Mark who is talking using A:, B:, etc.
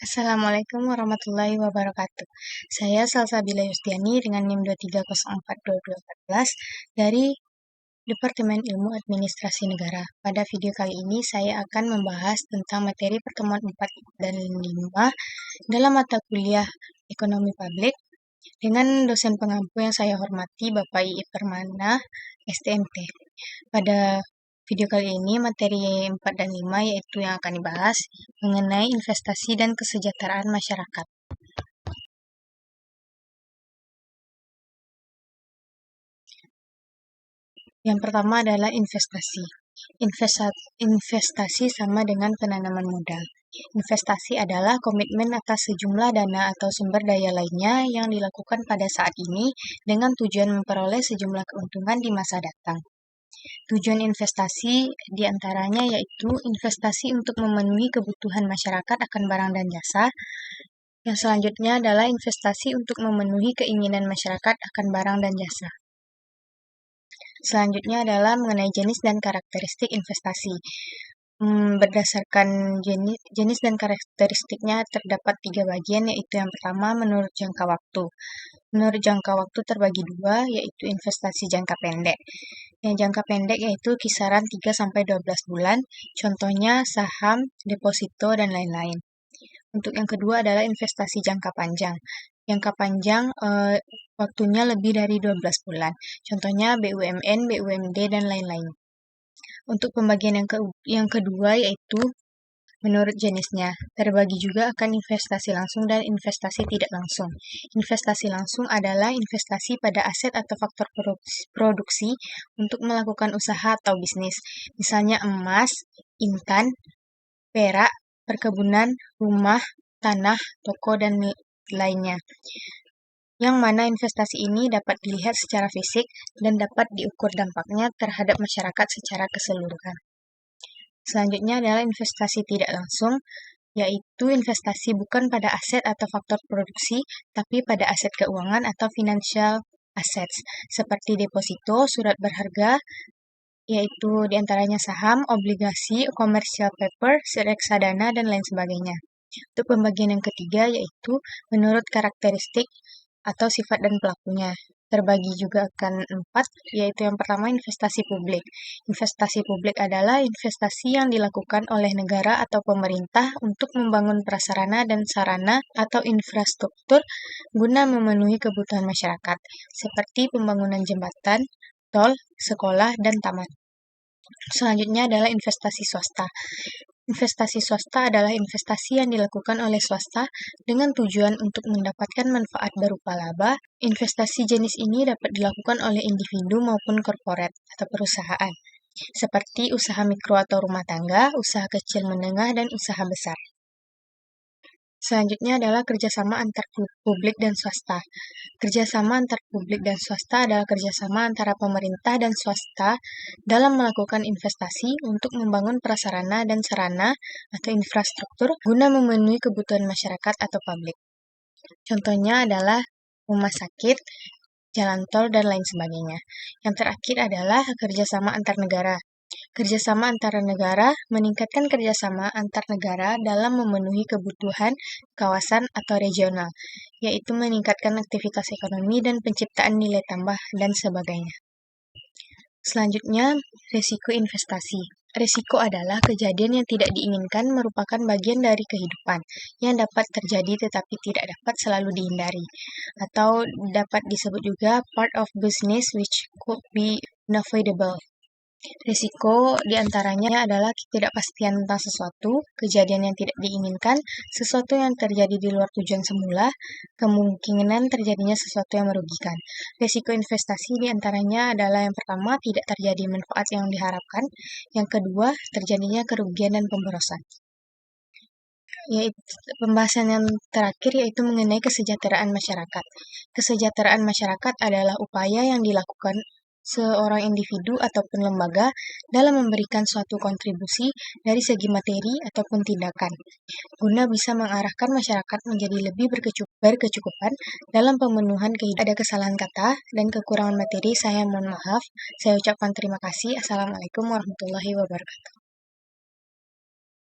A: Assalamualaikum warahmatullahi wabarakatuh. Saya Salsabila Yustiani dengan NIM 23042214 dari Departemen Ilmu Administrasi Negara. Pada video kali ini saya akan membahas tentang materi pertemuan 4 dan 5 dalam mata kuliah Ekonomi Publik dengan dosen pengampu yang saya hormati Bapak Iip Permana, STMT. Pada video kali ini materi 4 dan 5 yaitu yang akan dibahas mengenai investasi dan kesejahteraan masyarakat. Yang pertama adalah investasi. Investasi sama dengan penanaman modal. Investasi adalah komitmen atas sejumlah dana atau sumber daya lainnya yang dilakukan pada saat ini dengan tujuan memperoleh sejumlah keuntungan di masa datang. Tujuan investasi diantaranya yaitu investasi untuk memenuhi kebutuhan masyarakat akan barang dan jasa. Yang selanjutnya adalah investasi untuk memenuhi keinginan masyarakat akan barang dan jasa. Selanjutnya adalah mengenai jenis dan karakteristik investasi. Berdasarkan jenis dan karakteristiknya terdapat 3 bagian, yaitu yang pertama menurut jangka waktu. Menurut jangka waktu terbagi 2, yaitu investasi jangka pendek. Yang jangka pendek yaitu kisaran 3-12 bulan, contohnya saham, deposito, dan lain-lain. Untuk yang kedua adalah investasi jangka panjang. Jangka panjang waktunya lebih dari 12 bulan, contohnya BUMN, BUMD, dan lain-lain. Untuk pembagian yang kedua yaitu menurut jenisnya, terbagi juga akan investasi langsung dan investasi tidak langsung. Investasi langsung adalah investasi pada aset atau faktor produksi untuk melakukan usaha atau bisnis, misalnya emas, intan, perak, perkebunan, rumah, tanah, toko, dan lainnya. Yang mana investasi ini dapat dilihat secara fisik dan dapat diukur dampaknya terhadap masyarakat secara keseluruhan. Selanjutnya adalah investasi tidak langsung, yaitu investasi bukan pada aset atau faktor produksi, tapi pada aset keuangan atau financial assets, seperti deposito, surat berharga, yaitu diantaranya saham, obligasi, commercial paper, reksadana, dan lain sebagainya. Untuk pembagian yang ketiga yaitu menurut karakteristik atau sifat dan pelakunya. Terbagi juga akan 4, yaitu yang pertama investasi publik. Investasi publik adalah investasi yang dilakukan oleh negara atau pemerintah untuk membangun prasarana dan sarana atau infrastruktur guna memenuhi kebutuhan masyarakat, seperti pembangunan jembatan, tol, sekolah, dan taman. Selanjutnya adalah investasi swasta. Investasi swasta adalah investasi yang dilakukan oleh swasta dengan tujuan untuk mendapatkan manfaat berupa laba. Investasi jenis ini dapat dilakukan oleh individu maupun korporat atau perusahaan, seperti usaha mikro atau rumah tangga, usaha kecil menengah, dan usaha besar. Selanjutnya adalah kerjasama antar publik dan swasta. Kerjasama antar publik dan swasta adalah kerjasama antara pemerintah dan swasta dalam melakukan investasi untuk membangun prasarana dan sarana atau infrastruktur guna memenuhi kebutuhan masyarakat atau publik. Contohnya adalah rumah sakit, jalan tol, dan lain sebagainya. Yang terakhir adalah kerjasama antar negara. Kerjasama antara negara meningkatkan kerjasama antar negara dalam memenuhi kebutuhan kawasan atau regional, yaitu meningkatkan aktivitas ekonomi dan penciptaan nilai tambah dan sebagainya. Selanjutnya, risiko investasi. Risiko adalah kejadian yang tidak diinginkan merupakan bagian dari kehidupan yang dapat terjadi tetapi tidak dapat selalu dihindari, atau dapat disebut juga part of business which could be unavoidable. Risiko diantaranya adalah ketidakpastian tentang sesuatu, kejadian yang tidak diinginkan, sesuatu yang terjadi di luar tujuan semula, kemungkinan terjadinya sesuatu yang merugikan. Risiko investasi diantaranya adalah yang pertama, tidak terjadi manfaat yang diharapkan, yang kedua, terjadinya kerugian dan pemborosan. Yaitu pembahasan yang terakhir yaitu mengenai kesejahteraan masyarakat. Kesejahteraan masyarakat adalah upaya yang dilakukan seorang individu ataupun lembaga dalam memberikan suatu kontribusi dari segi materi ataupun tindakan, guna bisa mengarahkan masyarakat menjadi lebih berkecukupan dalam pemenuhan kehidupan. Ada kesalahan kata dan kekurangan materi, saya mohon maaf. Saya ucapkan terima kasih. Assalamualaikum warahmatullahi wabarakatuh.